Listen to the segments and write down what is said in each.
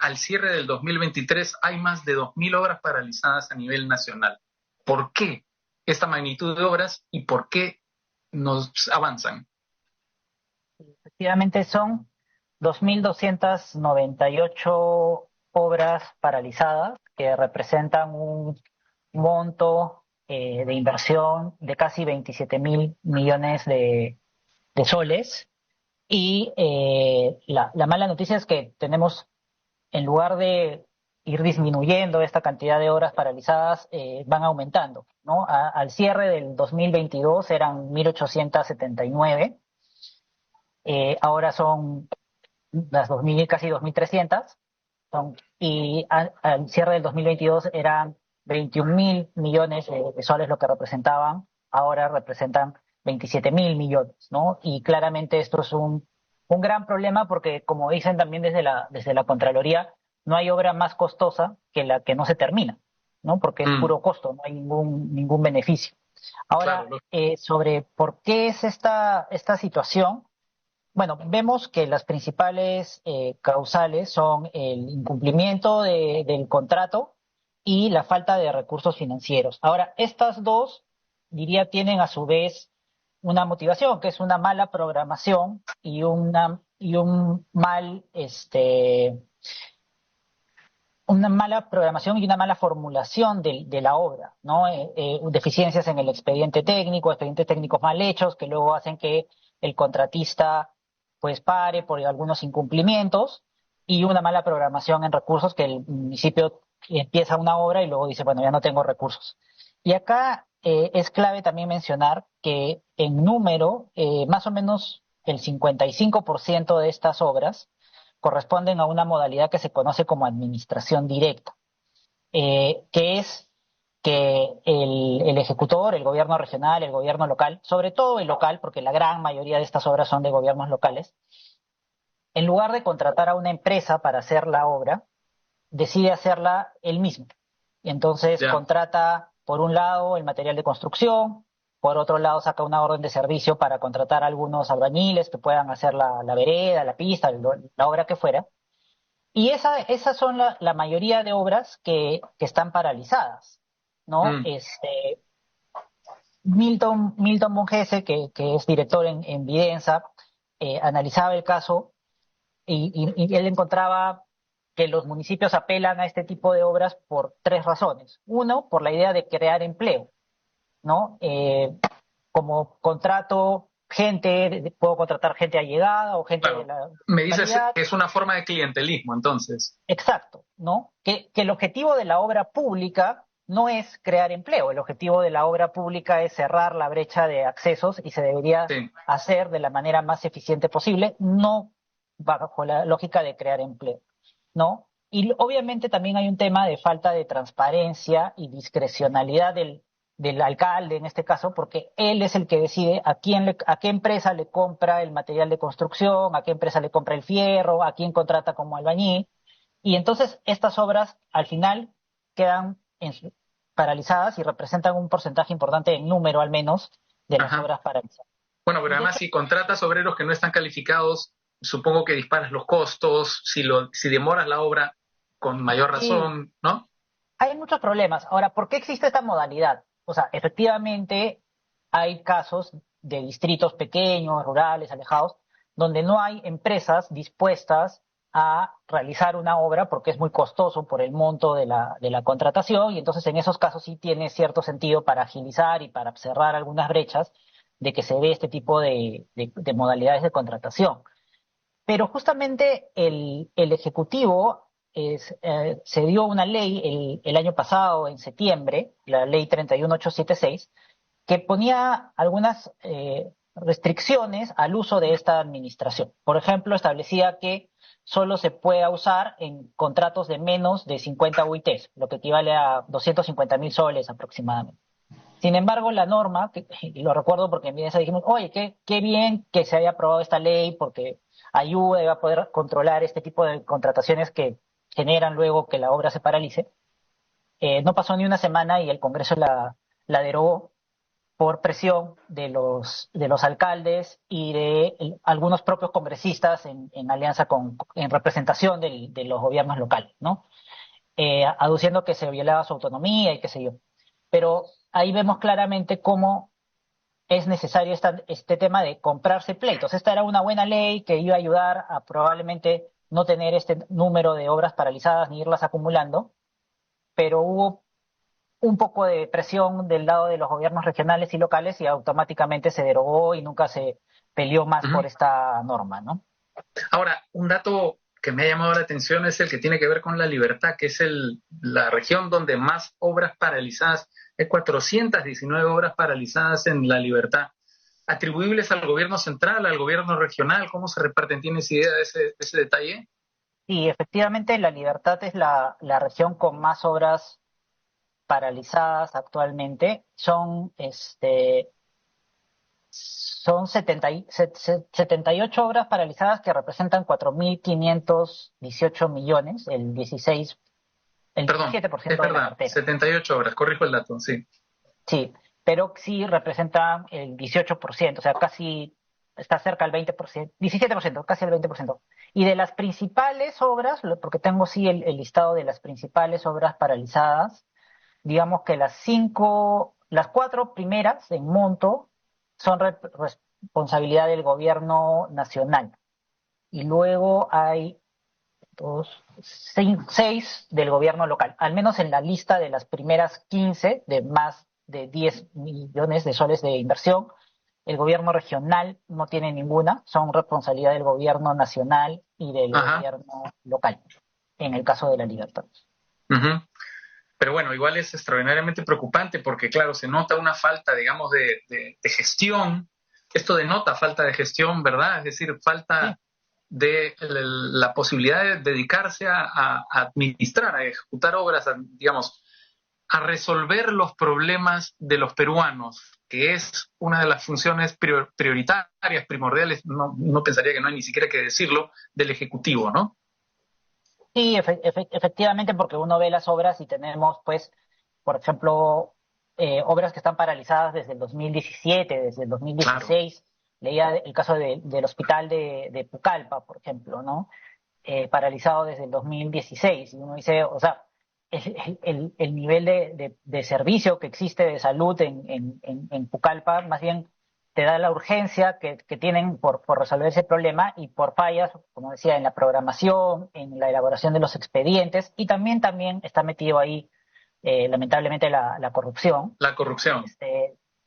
al cierre del 2023 hay más de 2.000 obras paralizadas a nivel nacional. ¿Por qué esta magnitud de obras y por qué nos avanzan? Efectivamente son 2.298 obras paralizadas que representan un monto de inversión de casi 27.000 millones de soles. Y la mala noticia es que tenemos, en lugar de ir disminuyendo esta cantidad de obras paralizadas, van aumentando, ¿no? Al cierre del 2022 eran 1.879, ahora son las 2.000, casi 2.300, y al cierre del 2022 eran 21.000 millones de soles lo que representaban, ahora representan 27.000 millones, ¿no? Y claramente esto es un gran problema porque, como dicen también desde la Contraloría, no hay obra más costosa que la que no se termina, ¿no? Porque es Mm, puro costo, no hay ningún beneficio. claro, Ahora, sobre por qué es esta situación, bueno, vemos que las principales causales son el incumplimiento del contrato y la falta de recursos financieros. Ahora, estas dos, diría, tienen a su vez una motivación, que es una mala programación una mala programación y una mala formulación de la obra, ¿no? Deficiencias en el expedientes técnicos mal hechos que luego hacen que el contratista pues pare por algunos incumplimientos, y una mala programación en recursos, que el municipio empieza una obra y luego dice, bueno, ya no tengo recursos. Y acá es clave también mencionar que en número, más o menos el 55% de estas obras corresponden a una modalidad que se conoce como administración directa, que es que el ejecutor, el gobierno regional, el gobierno local, sobre todo el local, porque la gran mayoría de estas obras son de gobiernos locales, en lugar de contratar a una empresa para hacer la obra, decide hacerla él mismo. Y entonces ya. contrata, por un lado, el material de construcción, por otro lado saca una orden de servicio para contratar a algunos albañiles que puedan hacer la vereda, la pista, la obra que fuera. Y esas son la mayoría de obras que están paralizadas, ¿no? Mm, Milton Mongese, que es director en Vidensa, analizaba el caso y él encontraba que los municipios apelan a este tipo de obras por tres razones. Uno, por la idea de crear empleo, ¿no? Como contrato gente, puedo contratar gente allegada o gente de claro. la Me dices localidad. que es una forma de clientelismo, entonces. Exacto, ¿no? Que el objetivo de la obra pública no es crear empleo, el objetivo de la obra pública es cerrar la brecha de accesos y se debería Sí. hacer de la manera más eficiente posible, no bajo la lógica de crear empleo, ¿no? Y obviamente también hay un tema de falta de transparencia y discrecionalidad del alcalde en este caso, porque él es el que decide a qué empresa le compra el material de construcción, a qué empresa le compra el fierro, a quién contrata como albañil. Y entonces estas obras al final quedan paralizadas y representan un porcentaje importante en número al menos de las Ajá. obras paralizadas. Bueno, pero Y de además hecho, si contratas obreros que no están calificados, supongo que disparas los costos, si demoras la obra con mayor sí, razón, ¿no? hay muchos problemas. Ahora, ¿por qué existe esta modalidad? O sea, efectivamente hay casos de distritos pequeños, rurales, alejados, donde no hay empresas dispuestas a realizar una obra porque es muy costoso por el monto de la contratación, y entonces en esos casos sí tiene cierto sentido para agilizar y para cerrar algunas brechas de que se dé este tipo de modalidades de contratación. Pero justamente el Ejecutivo se dio una ley el año pasado, en septiembre, la ley 31876, que ponía algunas restricciones al uso de esta administración. Por ejemplo, establecía que solo se pueda usar en contratos de menos de 50 UITs, lo que equivale a 250.000 soles aproximadamente. Sin embargo, la norma, y lo recuerdo porque en Evidencia dijimos, oye, qué bien que se haya aprobado esta ley porque ayuda y va a poder controlar este tipo de contrataciones que generan luego que la obra se paralice. No pasó ni una semana y el Congreso la derogó, por presión de los alcaldes y de algunos propios congresistas en alianza en representación de los gobiernos locales, ¿no? Aduciendo que se violaba su autonomía y qué sé yo. Pero ahí vemos claramente cómo es necesario este tema de comprarse pleitos. Esta era una buena ley que iba a ayudar a probablemente no tener este número de obras paralizadas ni irlas acumulando, pero hubo un poco de presión del lado de los gobiernos regionales y locales y automáticamente se derogó y nunca se peleó más por Ujú. esta norma, ¿no? Ahora, un dato que me ha llamado la atención es el que tiene que ver con La Libertad, que es la región donde más obras paralizadas, hay 419 obras paralizadas en La Libertad, atribuibles al gobierno central, al gobierno regional. ¿Cómo se reparten? ¿Tienes idea de ese detalle? Y efectivamente La Libertad es la región con más obras paralizadas actualmente. Son 78 obras paralizadas que representan 4.518 millones, el Perdón, es 17% de la verdad, cartera. 78 horas, corrijo el dato, sí. Sí, pero sí representan el 18%, o sea, casi está cerca del 20%, 17%, casi el 20%. Y de las principales obras, porque tengo sí el listado de las principales obras paralizadas, digamos que las cuatro primeras en monto son responsabilidad del gobierno nacional. Y luego hay seis del gobierno local, al menos en la lista de las primeras 15 de más de 10 millones de soles de inversión. El gobierno regional no tiene ninguna, son responsabilidad del gobierno nacional y del Ajá. gobierno local, en el caso de La Libertad. Ujú. Pero bueno, igual es extraordinariamente preocupante porque, claro, se nota una falta, digamos, de gestión. Esto denota falta de gestión, ¿verdad? Es decir, Sí, falta de la posibilidad de dedicarse a administrar, a ejecutar obras, digamos, a resolver los problemas de los peruanos, que es una de las funciones prioritarias, primordiales, no pensaría que no hay ni siquiera que decirlo, del Ejecutivo, ¿no? sí, efectivamente, porque uno ve las obras y tenemos, pues, por ejemplo, obras que están paralizadas desde el 2017, desde el Claro. 2016. Leía el caso del hospital de Pucallpa, por ejemplo, ¿no? Paralizado desde el 2016. Y uno dice, o sea, el nivel de servicio que existe de salud en Pucallpa, más bien te da la urgencia que tienen por resolver ese problema y por fallas, como decía, en la programación, en la elaboración de los expedientes y también está metido ahí, lamentablemente, la corrupción. La corrupción.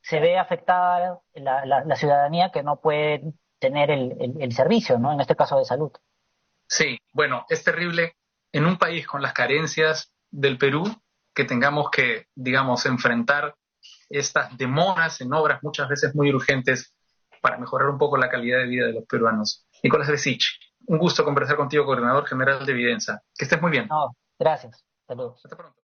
Se ve afectada la ciudadanía que no puede tener el servicio, ¿no? En este caso de salud. Sí, bueno, es terrible en un país con las carencias del Perú que tengamos que, digamos, enfrentar estas demoras en obras muchas veces muy urgentes para mejorar un poco la calidad de vida de los peruanos. Nicolás Resich, un gusto conversar contigo, coordinador general de Evidenza. Que estés muy bien. No, gracias. Saludos. Hasta pronto.